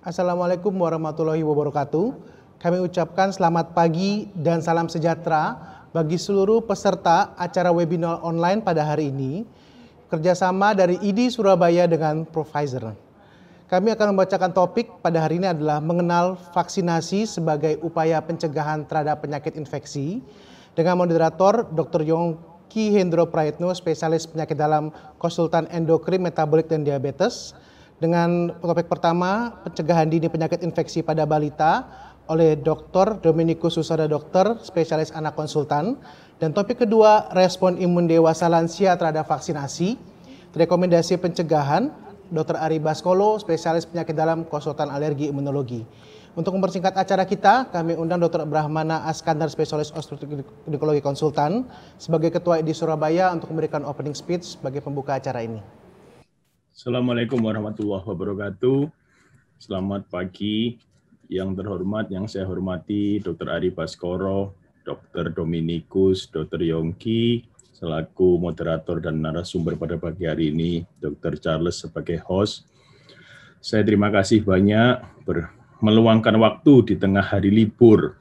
Assalamualaikum warahmatullahi wabarakatuh. Kami ucapkan selamat pagi dan salam sejahtera bagi seluruh peserta acara webinar online pada hari ini, kerjasama dari ID Surabaya dengan Pfizer. Kami akan membacakan topik pada hari ini adalah mengenal vaksinasi sebagai upaya pencegahan terhadap penyakit infeksi dengan moderator Dr. Yongki Hendro Prayitno, spesialis penyakit dalam, konsultan endokrin, metabolik, dan diabetes. Dengan topik pertama, pencegahan dini penyakit infeksi pada balita oleh Dr. Dominikus Susada, dokter, spesialis anak konsultan. Dan topik kedua, respon imun dewasa lansia terhadap vaksinasi, rekomendasi pencegahan, Dr. Ari Baskoro, spesialis penyakit dalam, konsultan alergi imunologi. Untuk mempersingkat acara kita, kami undang Dr. Brahmana Askandar, spesialis osteoginekologi konsultan, sebagai Ketua ID Surabaya untuk memberikan opening speech sebagai pembuka acara ini. Assalamualaikum warahmatullahi wabarakatuh. Selamat pagi yang terhormat, yang saya hormati Dr. Ari Baskoro, Dr. Dominikus, Dr. Yongki selaku moderator dan narasumber pada pagi hari ini, Dr. Charles sebagai host. Saya terima kasih banyak meluangkan waktu di tengah hari libur,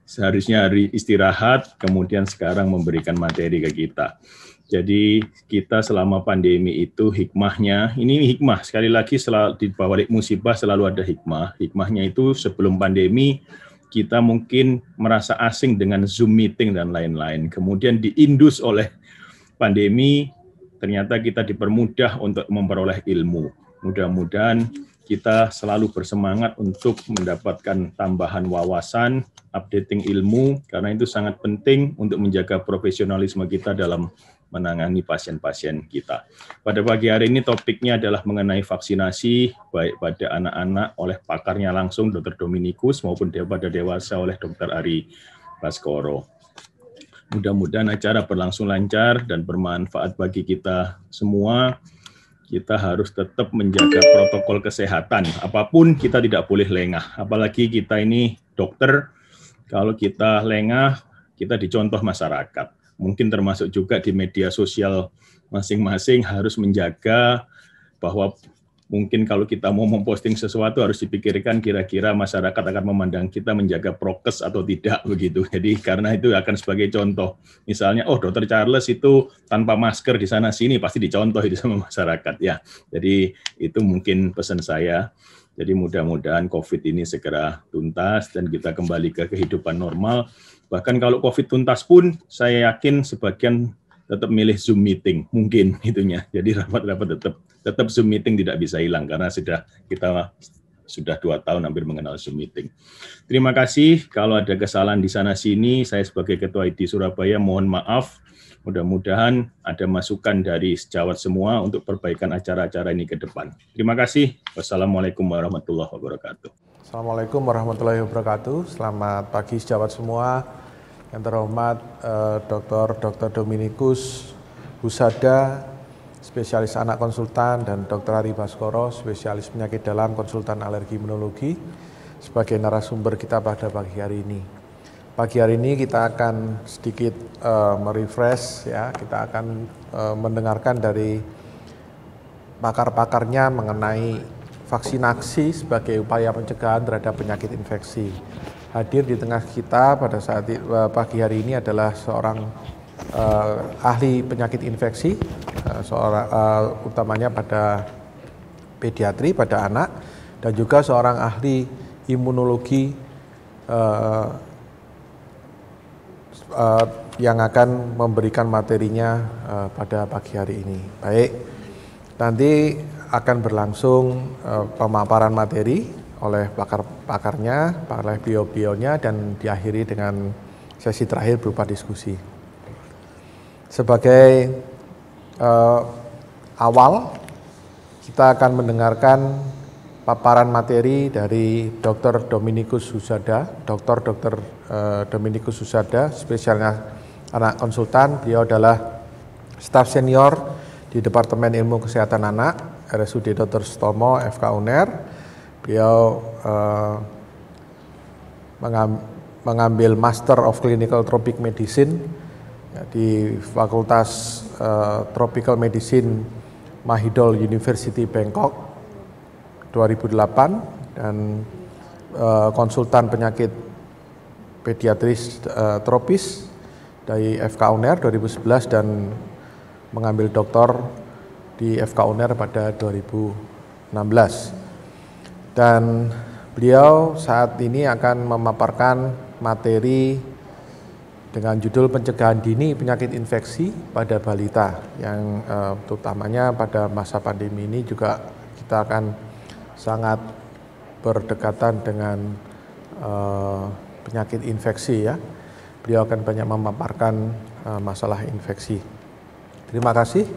seharusnya hari istirahat, kemudian sekarang memberikan materi ke kita. Jadi kita selama pandemi itu hikmahnya, ini hikmah, sekali lagi di balik musibah selalu ada hikmah. Hikmahnya itu sebelum pandemi kita mungkin merasa asing dengan Zoom meeting dan lain-lain. Kemudian diindus oleh pandemi, ternyata kita dipermudah untuk memperoleh ilmu. Mudah-mudahan kita selalu bersemangat untuk mendapatkan tambahan wawasan, updating ilmu, karena itu sangat penting untuk menjaga profesionalisme kita dalam menangani pasien-pasien kita. Pada pagi hari ini topiknya adalah mengenai vaksinasi, baik pada anak-anak oleh pakarnya langsung Dr. Dominikus maupun pada dewasa oleh Dr. Ari Baskoro. Mudah-mudahan acara berlangsung lancar dan bermanfaat bagi kita semua. Kita harus tetap menjaga protokol kesehatan. Apapun kita tidak boleh lengah. Apalagi kita ini dokter, kalau kita lengah, kita dicontoh masyarakat. Mungkin termasuk juga di media sosial masing-masing harus menjaga bahwa mungkin kalau kita mau memposting sesuatu harus dipikirkan kira-kira masyarakat akan memandang kita menjaga prokes atau tidak begitu. Jadi karena itu akan sebagai contoh. Misalnya, oh Dr. Charles itu tanpa masker di sana sini pasti dicontoh itu sama masyarakat ya. Jadi itu mungkin pesan saya. Jadi mudah-mudahan COVID ini segera tuntas dan kita kembali ke kehidupan normal. Bahkan kalau COVID tuntas pun, saya yakin sebagian tetap milih Zoom meeting, mungkin itunya. Jadi rapat-rapat tetap Zoom meeting tidak bisa hilang, karena kita sudah 2 tahun hampir mengenal Zoom meeting. Terima kasih, kalau ada kesalahan di sana-sini, saya sebagai Ketua ID Surabaya mohon maaf. Mudah-mudahan ada masukan dari sejawat semua untuk perbaikan acara-acara ini ke depan. Terima kasih. Wassalamualaikum warahmatullahi wabarakatuh. Assalamualaikum warahmatullahi wabarakatuh. Selamat pagi sejawat semua. Yang terhormat Dr. Dominikus Susada, spesialis anak konsultan, dan Dr. Ari Baskoro, spesialis penyakit dalam, konsultan alergi imunologi, sebagai narasumber kita pada pagi hari ini. Pagi hari ini kita akan sedikit merefresh, ya. Kita akan mendengarkan dari pakar-pakarnya mengenai vaksinasi sebagai upaya pencegahan terhadap penyakit infeksi. Hadir di tengah kita pada saat pagi hari ini adalah seorang ahli penyakit infeksi, utamanya pada pediatri, pada anak, dan juga seorang ahli imunologi yang akan memberikan materinya pada pagi hari ini. Baik, nanti akan berlangsung pemaparan materi oleh pakar-pakarnya, oleh beliau-beliaunya, dan diakhiri dengan sesi terakhir berupa diskusi. Sebagai awal, kita akan mendengarkan paparan materi dari Dr. Dominikus Susada, Dr. Dominikus Susada, spesialis anak konsultan. Beliau adalah staf senior di Departemen Ilmu Kesehatan Anak, RSUD Dr. Sutomo, FK UNER. Beliau mengambil Master of Clinical Tropic Medicine di Fakultas Tropical Medicine Mahidol University Bangkok. 2008 dan konsultan penyakit pediatris tropis dari FK UNER 2011 dan mengambil doktor di FK UNER pada 2016. Dan beliau saat ini akan memaparkan materi dengan judul pencegahan dini penyakit infeksi pada balita yang terutamanya pada masa pandemi ini juga kita akan sangat berdekatan dengan penyakit infeksi ya. Beliau akan banyak memaparkan masalah infeksi. Terima kasih.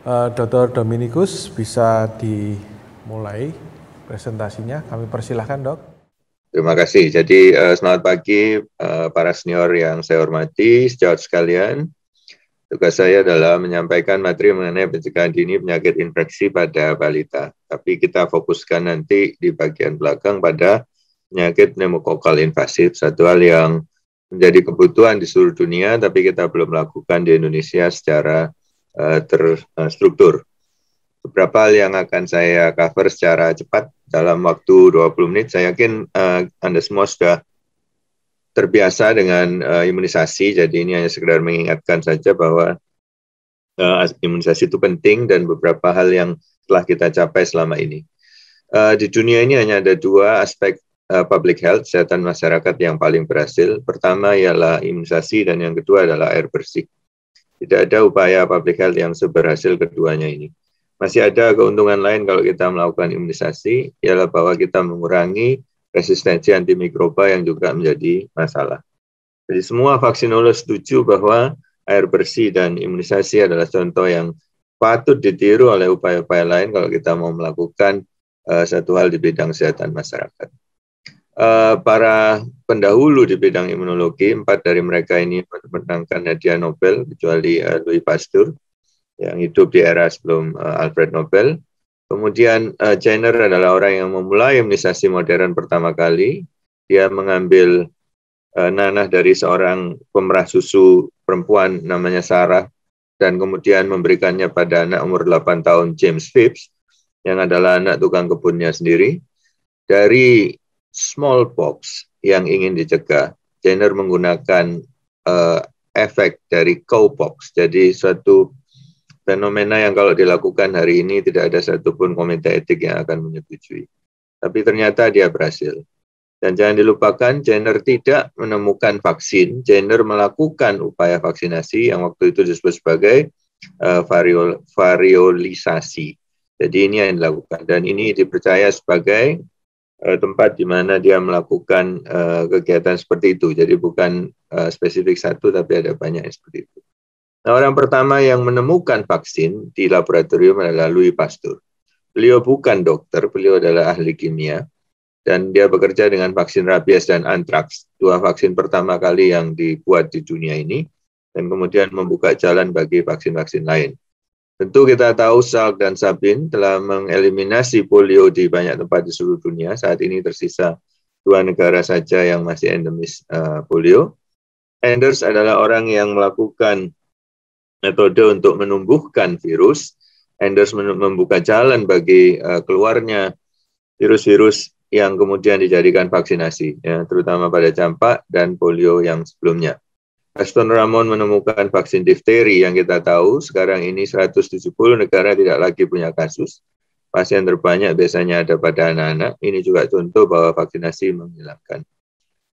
Dr. Dominikus bisa dimulai presentasinya. Kami persilahkan, Dok. Terima kasih. Jadi selamat pagi para senior yang saya hormati, sejawat sekalian. Tugas saya adalah menyampaikan materi mengenai pencegahan dini penyakit infeksi pada balita. Tapi kita fokuskan nanti di bagian belakang pada penyakit pneumokokal invasif, satu hal yang menjadi kebutuhan di seluruh dunia, tapi kita belum lakukan di Indonesia secara terstruktur. Beberapa hal yang akan saya cover secara cepat dalam waktu 20 menit. Saya yakin Anda semua sudah terbiasa dengan imunisasi, jadi ini hanya sekedar mengingatkan saja bahwa imunisasi itu penting dan beberapa hal yang telah kita capai selama ini. Di dunia ini hanya ada dua aspek public health, kesehatan masyarakat yang paling berhasil. Pertama ialah imunisasi dan yang kedua adalah air bersih. Tidak ada upaya public health yang seberhasil keduanya ini. Masih ada keuntungan lain kalau kita melakukan imunisasi, ialah bahwa kita mengurangi resistensi antimikroba yang juga menjadi masalah. Jadi semua vaksinolog setuju bahwa air bersih dan imunisasi adalah contoh yang patut ditiru oleh upaya-upaya lain kalau kita mau melakukan satu hal di bidang kesehatan masyarakat. Para pendahulu di bidang imunologi, 4 dari mereka ini menangkan hadiah Nobel, kecuali Louis Pasteur, yang hidup di era sebelum Alfred Nobel. Kemudian Jenner adalah orang yang memulai imunisasi modern pertama kali. Dia mengambil nanah dari seorang pemerah susu perempuan namanya Sarah, dan kemudian memberikannya pada anak umur 8 tahun James Phipps, yang adalah anak tukang kebunnya sendiri. Dari smallpox yang ingin dicegah, Jenner menggunakan efek dari cowpox. Jadi suatu fenomena yang kalau dilakukan hari ini tidak ada satupun komite etik yang akan menyetujui. Tapi ternyata dia berhasil. Dan jangan dilupakan, Jenner tidak menemukan vaksin. Jenner melakukan upaya vaksinasi yang waktu itu disebut sebagai variolisasi. Jadi ini yang dilakukan. Dan ini dipercaya sebagai tempat di mana dia melakukan kegiatan seperti itu. Jadi bukan spesifik satu, tapi ada banyak yang seperti itu. Nah, orang pertama yang menemukan vaksin di laboratorium adalah Louis Pasteur. Beliau bukan dokter, beliau adalah ahli kimia. Dan dia bekerja dengan vaksin rabies dan antraks, 2 vaksin pertama kali yang dibuat di dunia ini, dan kemudian membuka jalan bagi vaksin-vaksin lain. Tentu kita tahu Salk dan Sabin telah mengeliminasi polio di banyak tempat di seluruh dunia. Saat ini tersisa 2 negara saja yang masih endemis polio. Anders adalah orang yang melakukan metode untuk menumbuhkan virus. Anders membuka jalan bagi keluarnya virus-virus yang kemudian dijadikan vaksinasi, ya, terutama pada campak dan polio yang sebelumnya. Aston Ramon menemukan vaksin difteri yang kita tahu sekarang ini 170 negara tidak lagi punya kasus. Pasien terbanyak biasanya ada pada anak-anak. Ini juga contoh bahwa vaksinasi menghilangkan.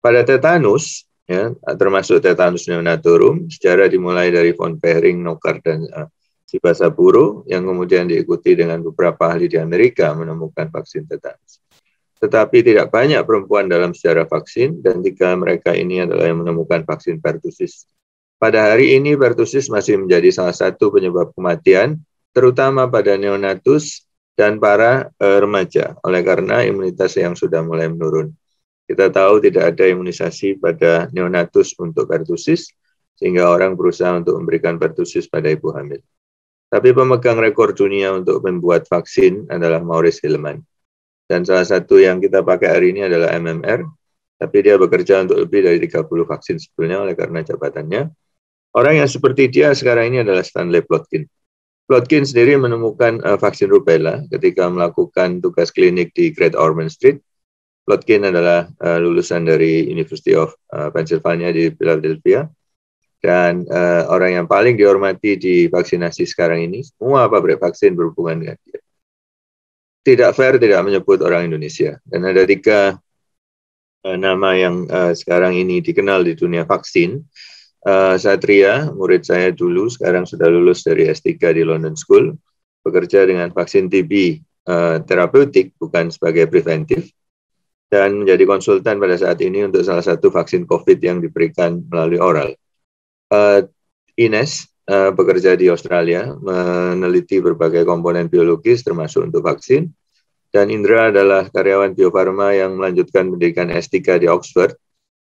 Pada tetanus, ya, termasuk tetanus neonatorum, sejarah dimulai dari von Behring, Nockar, dan Shibasaburo, yang kemudian diikuti dengan beberapa ahli di Amerika menemukan vaksin tetanus. Tetapi tidak banyak perempuan dalam sejarah vaksin, dan 3 mereka ini adalah yang menemukan vaksin pertussis. Pada hari ini, pertussis masih menjadi salah satu penyebab kematian, terutama pada neonatus dan para remaja, oleh karena imunitas yang sudah mulai menurun. Kita tahu tidak ada imunisasi pada neonatus untuk pertussis, sehingga orang berusaha untuk memberikan pertussis pada ibu hamil. Tapi pemegang rekor dunia untuk membuat vaksin adalah Maurice Hilleman. Dan salah satu yang kita pakai hari ini adalah MMR, tapi dia bekerja untuk lebih dari 30 vaksin sebelumnya oleh karena jabatannya. Orang yang seperti dia sekarang ini adalah Stanley Plotkin. Plotkin sendiri menemukan vaksin rubella ketika melakukan tugas klinik di Great Ormond Street. Plotkin adalah lulusan dari University of Pennsylvania di Philadelphia. Dan orang yang paling dihormati di vaksinasi sekarang ini, semua pabrik vaksin berhubungan dengan dia. Tidak fair tidak menyebut orang Indonesia. Dan ada 3 nama yang sekarang ini dikenal di dunia vaksin. Satria, murid saya dulu, sekarang sudah lulus dari S3 di London School, bekerja dengan vaksin TB terapeutik, bukan sebagai preventif, dan menjadi konsultan pada saat ini untuk salah satu vaksin COVID yang diberikan melalui oral. Ines bekerja di Australia, meneliti berbagai komponen biologis termasuk untuk vaksin, dan Indra adalah karyawan Bio Farma yang melanjutkan pendidikan S3 di Oxford,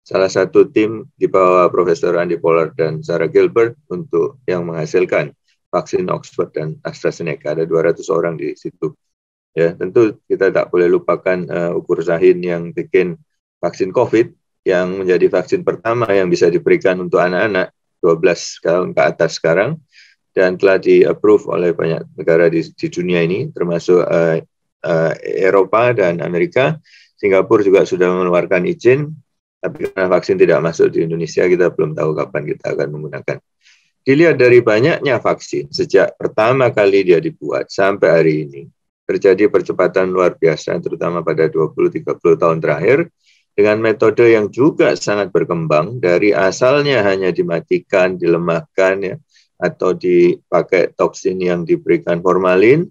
salah satu tim di bawah Profesor Andy Pollard dan Sarah Gilbert untuk yang menghasilkan vaksin Oxford dan AstraZeneca. Ada 200 orang di situ. Ya, tentu kita tak boleh lupakan Ukur Sahin yang bikin vaksin COVID yang menjadi vaksin pertama yang bisa diberikan untuk anak-anak 12 tahun ke atas sekarang, dan telah di-approve oleh banyak negara di dunia ini, termasuk Eropa dan Amerika. Singapura juga sudah mengeluarkan izin, tapi karena vaksin tidak masuk di Indonesia, kita belum tahu kapan kita akan menggunakan. Dilihat dari banyaknya vaksin, sejak pertama kali dia dibuat sampai hari ini, terjadi percepatan luar biasa, terutama pada 20-30 tahun terakhir, dengan metode yang juga sangat berkembang, dari asalnya hanya dimatikan, dilemahkan, ya, atau dipakai toksin yang diberikan formalin,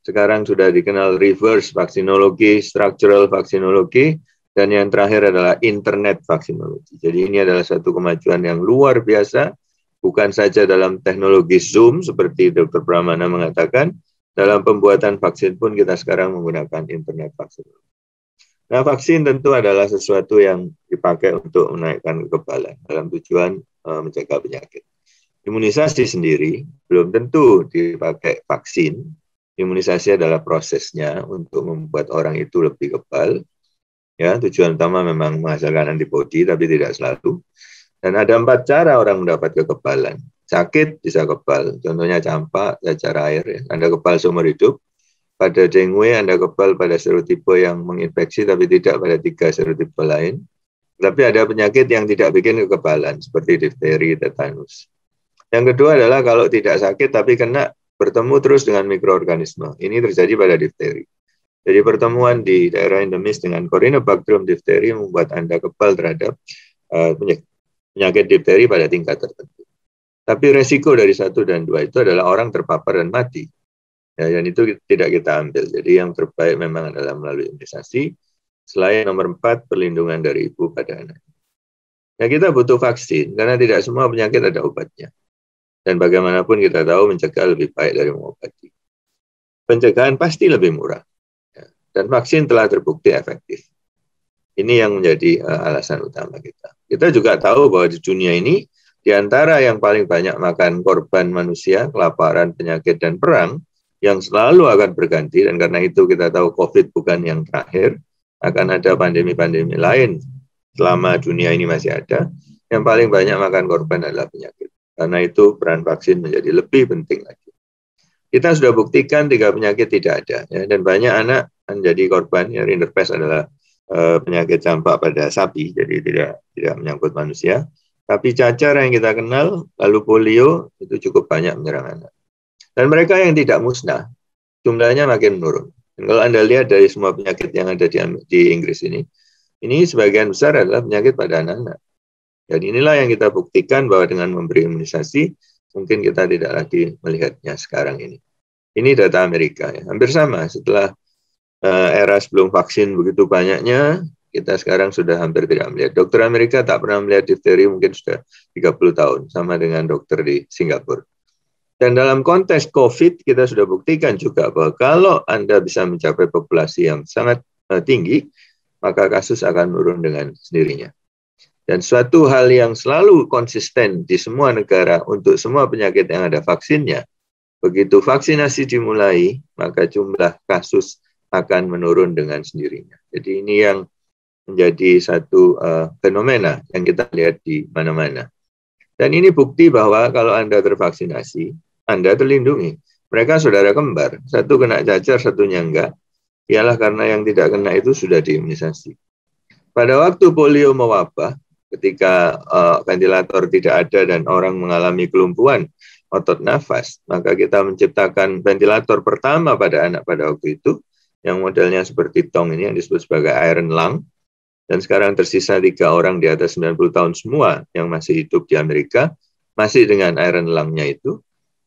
sekarang sudah dikenal reverse vaksinologi, structural vaksinologi, dan yang terakhir adalah internet vaksinologi. Jadi ini adalah satu kemajuan yang luar biasa, bukan saja dalam teknologi Zoom, seperti Dr. Pramana mengatakan, dalam pembuatan vaksin pun kita sekarang menggunakan internet vaksinologi. Nah, vaksin tentu adalah sesuatu yang dipakai untuk menaikkan kekebalan dalam tujuan mencegah penyakit. Imunisasi sendiri belum tentu dipakai vaksin. Imunisasi adalah prosesnya untuk membuat orang itu lebih kebal. Ya, tujuan utama memang menghasilkan antibodi, tapi tidak selalu. Dan ada 4 cara orang mendapat kekebalan. Sakit bisa kebal, contohnya campak, cacar air, ya. Anda kebal seumur hidup. Pada dengue, Anda kebal pada serotipe yang menginfeksi, tapi tidak pada 3 serotipe lain. Tapi ada penyakit yang tidak bikin kekebalan, seperti difteri, tetanus. Yang kedua adalah kalau tidak sakit, tapi kena bertemu terus dengan mikroorganisme. Ini terjadi pada difteri. Jadi pertemuan di daerah endemis dengan Corynebacterium diphtheri membuat Anda kebal terhadap penyakit difteri pada tingkat tertentu. Tapi resiko dari 1 dan 2 itu adalah orang terpapar dan mati. Ya, dan itu tidak kita ambil. Jadi yang terbaik memang adalah melalui imunisasi. Selain nomor 4, perlindungan dari ibu pada anak. Ya, kita butuh vaksin karena tidak semua penyakit ada obatnya. Dan bagaimanapun kita tahu mencegah lebih baik dari mengobati. Pencegahan pasti lebih murah. Dan vaksin telah terbukti efektif. Ini yang menjadi alasan utama kita. Kita juga tahu bahwa di dunia ini, di antara yang paling banyak makan korban manusia, kelaparan, penyakit, dan perang, yang selalu akan berganti, dan karena itu kita tahu COVID bukan yang terakhir, akan ada pandemi-pandemi lain selama dunia ini masih ada, yang paling banyak makan korban adalah penyakit. Karena itu peran vaksin menjadi lebih penting lagi. Kita sudah buktikan 3 penyakit tidak ada, ya, dan banyak anak menjadi korban. Ya, rinderpest adalah penyakit campak pada sapi, jadi tidak menyangkut manusia. Tapi cacar yang kita kenal, lalu polio, itu cukup banyak menyerang anak. Dan mereka yang tidak musnah, jumlahnya makin menurun. Dan kalau Anda lihat dari semua penyakit yang ada di Inggris ini sebagian besar adalah penyakit pada anak-anak. Dan inilah yang kita buktikan bahwa dengan memberi imunisasi, mungkin kita tidak lagi melihatnya sekarang ini. Ini data Amerika, ya. Hampir sama. Setelah era sebelum vaksin begitu banyaknya, kita sekarang sudah hampir tidak melihat. Dokter Amerika tak pernah melihat difteri mungkin sudah 30 tahun, sama dengan dokter di Singapura. Dan dalam konteks COVID, kita sudah buktikan juga bahwa kalau Anda bisa mencapai populasi yang sangat tinggi, maka kasus akan menurun dengan sendirinya. Dan suatu hal yang selalu konsisten di semua negara untuk semua penyakit yang ada vaksinnya, begitu vaksinasi dimulai, maka jumlah kasus akan menurun dengan sendirinya. Jadi ini yang menjadi satu fenomena yang kita lihat di mana-mana. Dan ini bukti bahwa kalau Anda tervaksinasi, Anda terlindungi. mereka saudara kembar, satu kena cacar, satunya enggak. Ialah karena yang tidak kena itu sudah diimunisasi. Pada waktu polio mewabah, ketika ventilator tidak ada dan orang mengalami kelumpuhan otot nafas, maka kita menciptakan ventilator pertama pada anak pada waktu itu, yang modelnya seperti tong ini yang disebut sebagai iron lung. Dan sekarang tersisa 3 orang di atas 90 tahun semua yang masih hidup di Amerika, masih dengan iron lung-nya itu.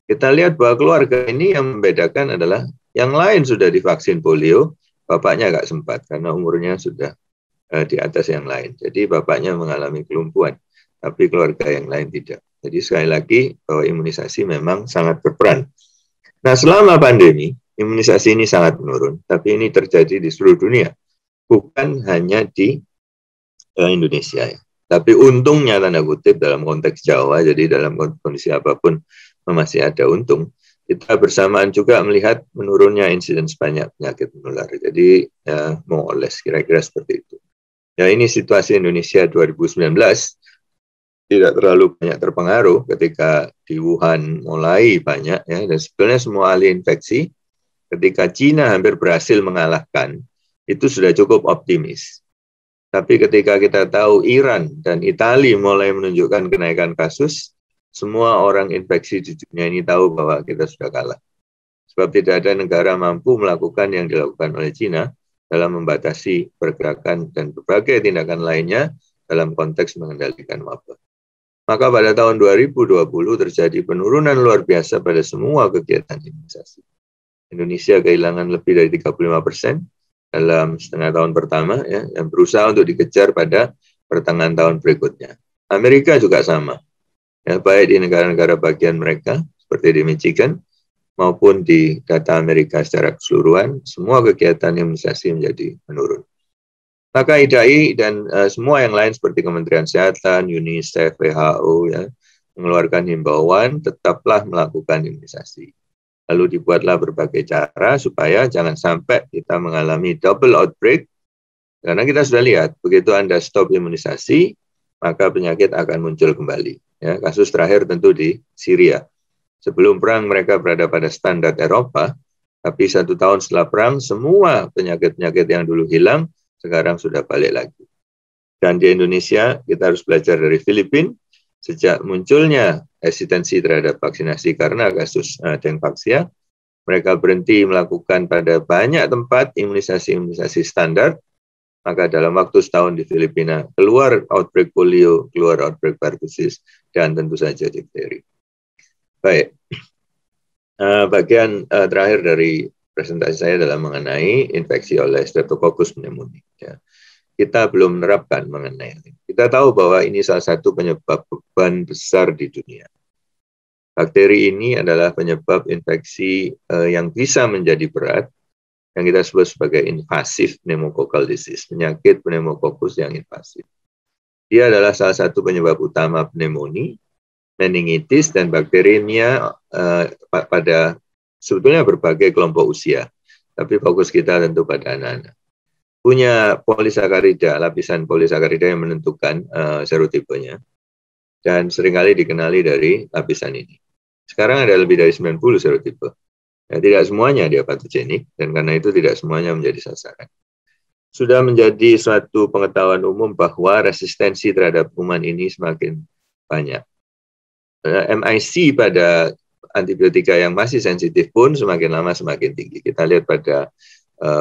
Kita lihat bahwa keluarga ini yang membedakan adalah yang lain sudah divaksin polio, bapaknya nggak sempat karena umurnya sudah di atas yang lain. Jadi bapaknya mengalami kelumpuhan, tapi keluarga yang lain tidak. Jadi sekali lagi bahwa imunisasi memang sangat berperan. Nah, selama pandemi, imunisasi ini sangat menurun, tapi ini terjadi di seluruh dunia, bukan hanya di Indonesia. Ya. Tapi untungnya tanda kutip dalam konteks Jawa, jadi dalam kondisi apapun masih ada untung. Kita bersamaan juga melihat menurunnya insiden banyak penyakit menular. Jadi ya, moles kira-kira seperti itu. Ya, ini situasi Indonesia 2019 tidak terlalu banyak terpengaruh ketika di Wuhan mulai banyak ya, dan sebetulnya semua ahli infeksi ketika Cina hampir berhasil mengalahkan itu sudah cukup optimis. Tapi ketika kita tahu Iran dan Italia mulai menunjukkan kenaikan kasus, semua orang infeksi di dunia ini tahu bahwa kita sudah kalah. Sebab tidak ada negara mampu melakukan yang dilakukan oleh Cina dalam membatasi pergerakan dan berbagai tindakan lainnya dalam konteks mengendalikan wabah. Maka pada tahun 2020 terjadi penurunan luar biasa pada semua kegiatan imunisasi. Indonesia kehilangan lebih dari 35% dalam setengah tahun pertama, ya, yang berusaha untuk dikejar pada pertengahan tahun berikutnya. Amerika juga sama. Ya, baik di negara-negara bagian mereka, seperti di Michigan, maupun di data Amerika secara keseluruhan, semua kegiatan imunisasi menjadi menurun. Maka IDAI dan semua yang lain seperti Kementerian Kesehatan, UNICEF, WHO, ya, mengeluarkan himbauan, tetaplah melakukan imunisasi. Lalu dibuatlah berbagai cara supaya jangan sampai kita mengalami double outbreak, karena kita sudah lihat, begitu Anda stop imunisasi, maka penyakit akan muncul kembali. Ya, kasus terakhir tentu di Syria. Sebelum perang mereka berada pada standar Eropa, tapi 1 tahun setelah perang semua penyakit-penyakit yang dulu hilang sekarang sudah balik lagi. Dan di Indonesia kita harus belajar dari Filipina. Sejak munculnya hesitansi terhadap vaksinasi karena kasus Dengvaxia, mereka berhenti melakukan pada banyak tempat imunisasi standar. Maka dalam waktu setahun di Filipina, keluar outbreak polio, keluar outbreak pertussis, dan tentu saja difteri. Baik, bagian terakhir dari presentasi saya adalah mengenai infeksi oleh Streptococcus pneumoniae. Ya. Kita belum menerapkan mengenai ini. Kita tahu bahwa ini salah satu penyebab beban besar di dunia. Bakteri ini adalah penyebab infeksi yang bisa menjadi berat, yang kita sebut sebagai invasive pneumococcal disease, penyakit pneumococcus yang invasif. Dia adalah salah satu penyebab utama pneumonia, meningitis, dan bakterinya pada sebetulnya berbagai kelompok usia, tapi fokus kita tentu pada anak-anak. Punya polisakarida, lapisan polisakarida yang menentukan serotipenya, dan seringkali dikenali dari lapisan ini. Sekarang ada lebih dari 90 serotipe. Ya, tidak semuanya dia patogenik, dan karena itu tidak semuanya menjadi sasaran. Sudah menjadi suatu pengetahuan umum bahwa resistensi terhadap kuman ini semakin banyak. MIC pada antibiotika yang masih sensitif pun semakin lama semakin tinggi. Kita lihat pada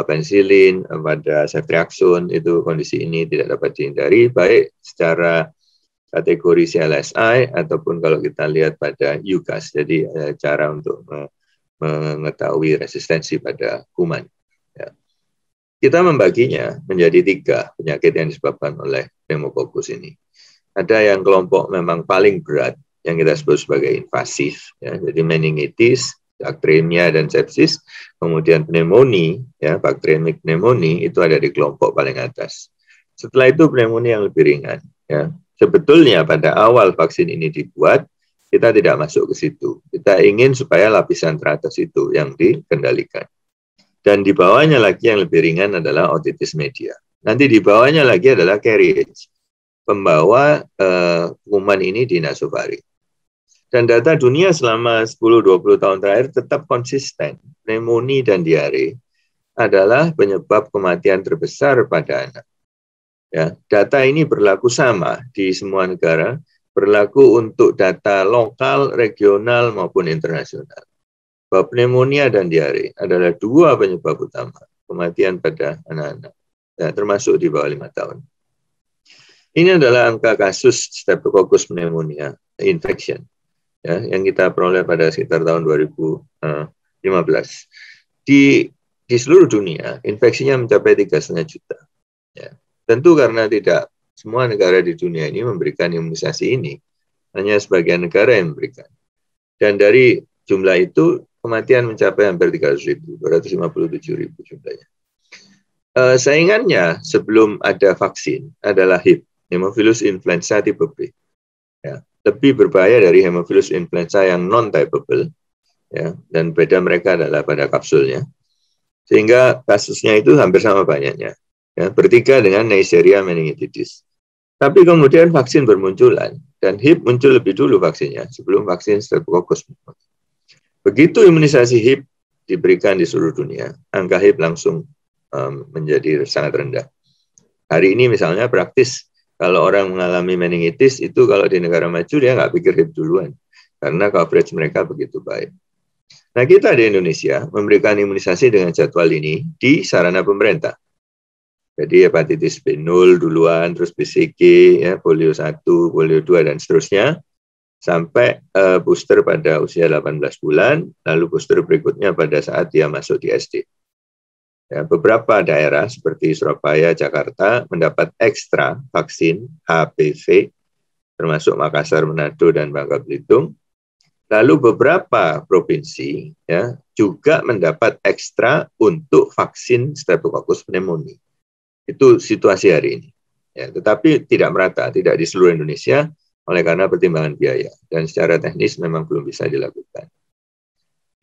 pensilin, pada ceftriaxone, itu kondisi ini tidak dapat dihindari, baik secara kategori CLSI ataupun kalau kita lihat pada UCAS, jadi cara untuk mengetahui resistensi pada kuman. Ya. Kita membaginya menjadi 3 penyakit yang disebabkan oleh pneumococcus ini. Ada yang kelompok memang paling berat, yang kita sebut sebagai invasif, ya, jadi meningitis, bacteremia, dan sepsis. Kemudian pneumonia, ya, bacteremic pneumonia, itu ada di kelompok paling atas. Setelah itu pneumonia yang lebih ringan. Ya. Sebetulnya pada awal vaksin ini dibuat, kita tidak masuk ke situ. Kita ingin supaya lapisan teratas itu yang dikendalikan. Dan di bawahnya lagi yang lebih ringan adalah otitis media. Nanti di bawahnya lagi adalah carriage, pembawa kuman ini di nasofaring. Dan data dunia selama 10-20 tahun terakhir tetap konsisten. Pneumonia dan diare adalah penyebab kematian terbesar pada anak. Ya, data ini berlaku sama di semua negara, berlaku untuk data lokal, regional, maupun internasional. Bahwa pneumonia dan diare adalah dua penyebab utama kematian pada anak-anak, ya, termasuk di bawah 5 tahun. Ini adalah angka kasus Streptococcus pneumonia infection, ya, yang kita peroleh pada sekitar tahun 2015. Di seluruh dunia, infeksinya mencapai 3,5 juta. Ya. Tentu karena tidak semua negara di dunia ini memberikan imunisasi ini, hanya sebagian negara yang memberikan. Dan dari jumlah itu, kematian mencapai hampir 300.000, 257.000 jumlahnya. Saingannya sebelum ada vaksin adalah HIV, Haemophilus influenza tipe B. Ya, lebih berbahaya dari Haemophilus influenza yang non-typeable, ya, dan beda mereka adalah pada kapsulnya. Sehingga kasusnya itu hampir sama banyaknya, ya, bertiga dengan Neisseria meningitidis. Tapi kemudian vaksin bermunculan, dan HIV muncul lebih dulu vaksinnya, sebelum vaksin Streptococcus. Begitu imunisasi HIV diberikan di seluruh dunia, angka HIV langsung menjadi sangat rendah. Hari ini misalnya praktis, kalau orang mengalami meningitis, itu kalau di negara maju dia nggak pikir HIV duluan, karena coverage mereka begitu baik. Nah, kita di Indonesia memberikan imunisasi dengan jadwal ini di sarana pemerintah. Jadi hepatitis B0 duluan, terus BCG, ya, polio 1, polio 2, dan seterusnya, sampai booster pada usia 18 bulan, lalu booster berikutnya pada saat dia masuk di SD. Ya, beberapa daerah seperti Surabaya, Jakarta mendapat ekstra vaksin HPV, termasuk Makassar, Manado, dan Bangka Belitung. Lalu beberapa provinsi, ya, juga mendapat ekstra untuk vaksin Streptococcus pneumoniae. Itu situasi hari ini. Ya, tetapi tidak merata, tidak di seluruh Indonesia, oleh karena pertimbangan biaya. Dan secara teknis memang belum bisa dilakukan.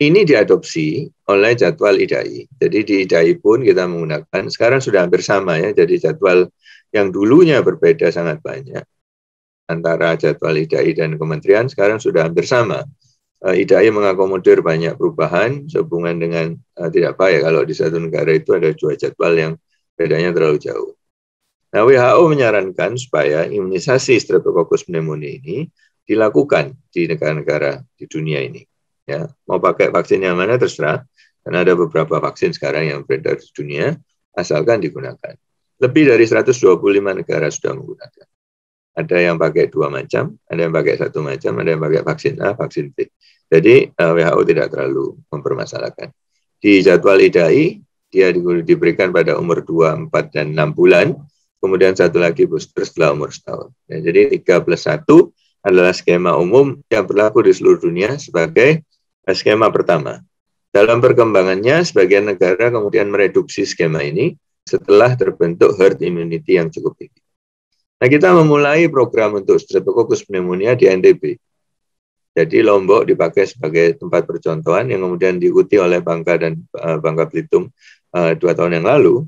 Ini diadopsi oleh jadwal IDAI. Jadi di IDAI pun kita menggunakan, sekarang sudah hampir sama ya, jadi jadwal yang dulunya berbeda sangat banyak antara jadwal IDAI dan kementerian, sekarang sudah hampir sama. IDAI mengakomodir banyak perubahan sehubungan dengan tidak baik kalau di satu negara itu ada dua jadwal yang bedanya terlalu jauh. Nah, WHO menyarankan supaya imunisasi Streptococcus pneumoniae ini dilakukan di negara-negara di dunia ini. Ya, mau pakai vaksin yang mana terserah, karena ada beberapa vaksin sekarang yang beredar di dunia, asalkan digunakan. Lebih dari 125 negara sudah menggunakan. Ada yang pakai 2 macam, ada yang pakai 1 macam, ada yang pakai vaksin A, vaksin B. Jadi WHO tidak terlalu mempermasalahkan. Di jadwal IDAI, dia diberikan pada umur 2, 4, dan 6 bulan, kemudian satu lagi booster setelah umur setahun. Ya, jadi 3+1 adalah skema umum yang berlaku di seluruh dunia sebagai skema pertama. Dalam perkembangannya, sebagian negara kemudian mereduksi skema ini setelah terbentuk herd immunity yang cukup tinggi. Nah, kita memulai program untuk Streptococcus pneumoniae di NTB. Jadi Lombok dipakai sebagai tempat percontohan yang kemudian diikuti oleh Bangka dan Bangka Belitung 2 tahun yang lalu,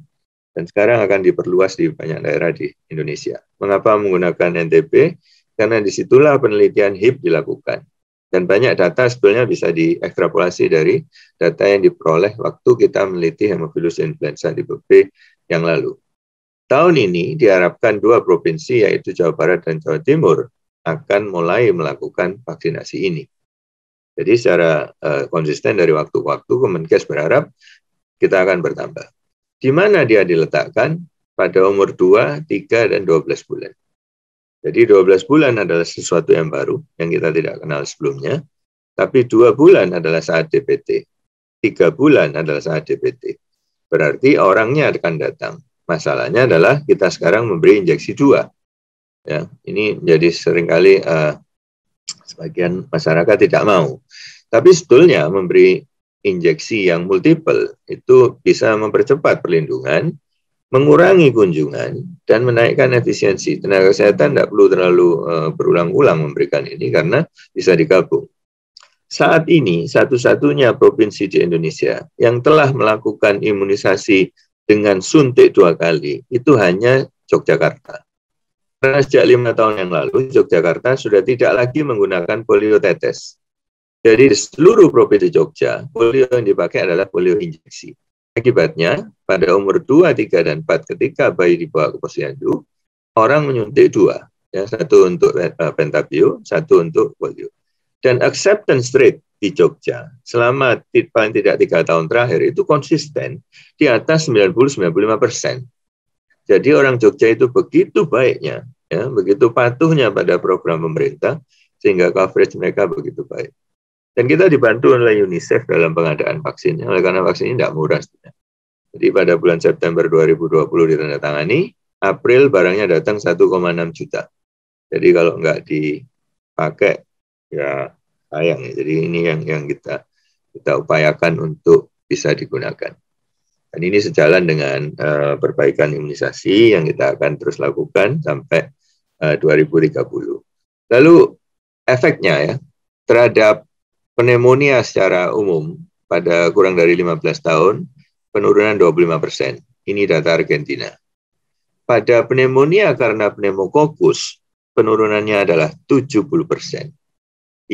dan sekarang akan diperluas di banyak daerah di Indonesia. Mengapa menggunakan NTB? Karena disitulah penelitian HIV dilakukan. Dan banyak data sebetulnya bisa diekstrapolasi dari data yang diperoleh waktu kita meneliti Haemophilus influenza tipe B yang lalu. Tahun ini diharapkan 2 provinsi, yaitu Jawa Barat dan Jawa Timur, akan mulai melakukan vaksinasi ini. Jadi secara konsisten dari waktu ke waktu, Kemenkes berharap kita akan bertambah. Di mana dia diletakkan? Pada umur 2, 3, dan 12 bulan. Jadi 12 bulan adalah sesuatu yang baru, yang kita tidak kenal sebelumnya. Tapi 2 bulan adalah saat DPT. 3 bulan adalah saat DPT. Berarti orangnya akan datang. Masalahnya adalah kita sekarang memberi injeksi 2. Ya, ini jadi seringkali sebagian masyarakat tidak mau. Tapi sebetulnya memberi injeksi yang multiple itu bisa mempercepat perlindungan, mengurangi kunjungan, dan menaikkan efisiensi. Tenaga kesehatan tidak perlu terlalu berulang-ulang memberikan ini karena bisa digabung. Saat ini, satu-satunya provinsi di Indonesia yang telah melakukan imunisasi dengan suntik 2 kali, itu hanya Yogyakarta. Karena sejak 5 tahun yang lalu, Yogyakarta sudah tidak lagi menggunakan polio tetes. Jadi di seluruh provinsi Jogja, polio yang dipakai adalah polio injeksi. Akibatnya, pada umur 2, 3, dan 4 ketika bayi dibawa ke posyandu, orang menyuntik 2. Ya, satu untuk pentabio, satu untuk polio. Dan acceptance rate di Jogja selama paling tidak 3 tahun terakhir itu konsisten di atas 90-95%. Jadi orang Jogja itu begitu baiknya, ya, begitu patuhnya pada program pemerintah, sehingga coverage mereka begitu baik. Dan kita dibantu oleh UNICEF dalam pengadaan vaksin, oleh karena vaksin ini tidak murah. Jadi pada bulan September 2020 ditandatangani, April barangnya datang 1,6 juta. Jadi kalau nggak dipakai, ya sayang ya. Jadi ini yang kita upayakan untuk bisa digunakan. Dan ini sejalan dengan perbaikan imunisasi yang kita akan terus lakukan sampai 2030. Lalu efeknya ya terhadap pneumonia secara umum pada kurang dari 15 tahun, penurunan 25%. Ini data Argentina. Pada pneumonia karena pneumokokus, penurunannya adalah 70%.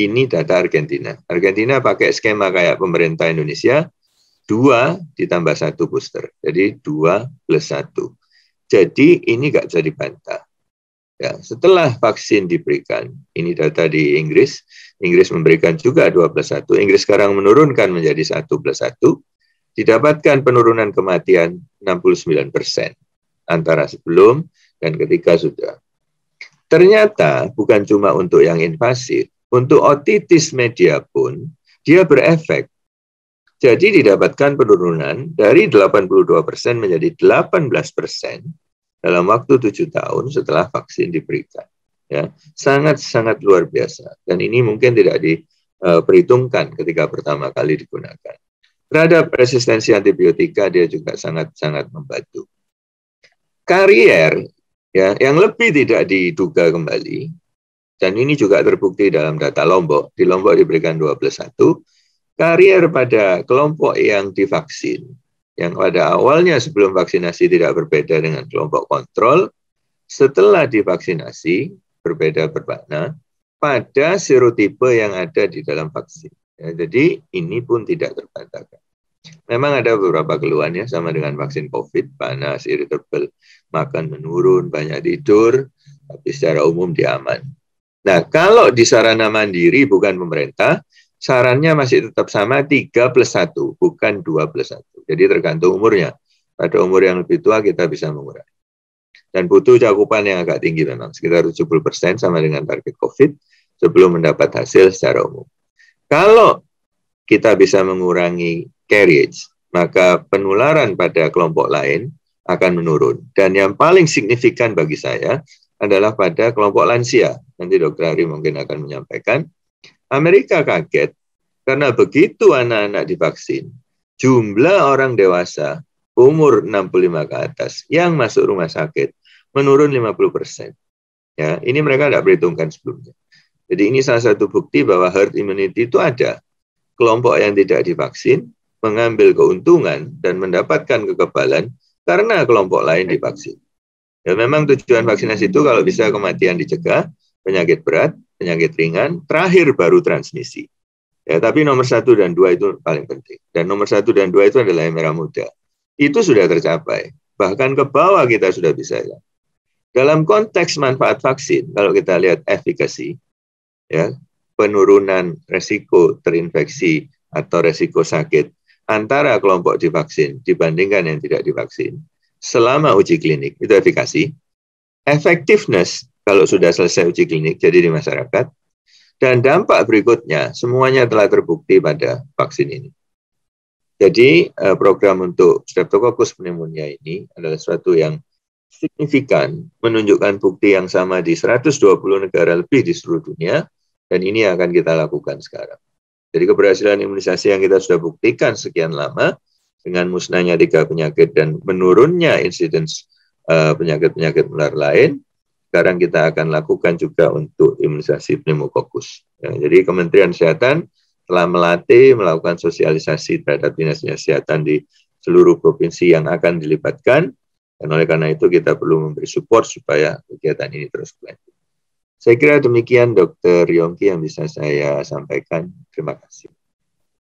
Ini data Argentina. Argentina pakai skema kayak pemerintah Indonesia, 2 ditambah 1 booster. Jadi 2 plus 1. Jadi ini nggak bisa dibantah. Ya, setelah vaksin diberikan, ini data di Inggris memberikan juga 2 plus 1. Inggris sekarang menurunkan menjadi 1 plus 1. Didapatkan penurunan kematian 69% antara sebelum dan ketika sudah. Ternyata bukan cuma untuk yang invasif, untuk otitis media pun dia berefek. Jadi didapatkan penurunan dari 82% menjadi 18% dalam waktu 7 tahun setelah vaksin diberikan. Ya, sangat-sangat luar biasa. Dan ini mungkin tidak diperhitungkan ketika pertama kali digunakan. Terhadap resistensi antibiotika dia juga sangat-sangat membantu. Karier ya, yang lebih tidak diduga kembali, dan ini juga terbukti dalam data Lombok. Di Lombok diberikan 2 plus 1. Karier pada kelompok yang divaksin, yang pada awalnya sebelum vaksinasi tidak berbeda dengan kelompok kontrol, setelah divaksinasi berbeda bermakna pada serotipe yang ada di dalam vaksin. Ya, jadi ini pun tidak terbantahkan. Memang ada beberapa keluhan ya, sama dengan vaksin COVID, panas, irritable, makan menurun, banyak tidur, tapi secara umum dia aman. Nah, kalau di sarana mandiri bukan pemerintah, sarannya masih tetap sama 3 plus 1, bukan 2 plus 1. Jadi tergantung umurnya. Pada umur yang lebih tua kita bisa mengurangi. Dan butuh cakupan yang agak tinggi memang, sekitar 70% sama dengan target COVID sebelum mendapat hasil secara umum. Kalau kita bisa mengurangi carriage, maka penularan pada kelompok lain akan menurun. Dan yang paling signifikan bagi saya adalah pada kelompok lansia. Nanti Dr. Ari mungkin akan menyampaikan. Amerika kaget karena begitu anak-anak divaksin, jumlah orang dewasa umur 65 ke atas yang masuk rumah sakit menurun 50%. Ya, ini mereka tidak perhitungkan sebelumnya. Jadi ini salah satu bukti bahwa herd immunity itu ada. Kelompok yang tidak divaksin mengambil keuntungan dan mendapatkan kekebalan karena kelompok lain divaksin. Ya, memang tujuan vaksinasi itu kalau bisa kematian dicegah, penyakit berat, penyakit ringan, terakhir baru transmisi. Ya, tapi nomor 1 dan 2 itu paling penting. Dan nomor 1 dan 2 itu adalah yang merah muda. Itu sudah tercapai. Bahkan ke bawah kita sudah bisa. Ya. Dalam konteks manfaat vaksin, kalau kita lihat efikasi, ya, penurunan resiko terinfeksi atau resiko sakit antara kelompok divaksin dibandingkan yang tidak divaksin, selama uji klinik, itu efikasi. Effectiveness, kalau sudah selesai uji klinik, jadi di masyarakat. Dan dampak berikutnya, semuanya telah terbukti pada vaksin ini. Jadi, program untuk Streptococcus pneumonia ini adalah sesuatu yang signifikan, menunjukkan bukti yang sama di 120 negara lebih di seluruh dunia, dan ini akan kita lakukan sekarang. Jadi keberhasilan imunisasi yang kita sudah buktikan sekian lama, dengan musnahnya 3 penyakit dan menurunnya insidence penyakit-penyakit menular lain, sekarang kita akan lakukan juga untuk imunisasi pneumokokus. Ya, jadi Kementerian Kesehatan telah melatih, melakukan sosialisasi terhadap dinas-dinas kesehatan di seluruh provinsi yang akan dilibatkan, Dan oleh karena itu kita perlu memberi support supaya kegiatan ini terus berlanjut. Saya kira demikian Dr. Yongki yang bisa saya sampaikan. Terima kasih.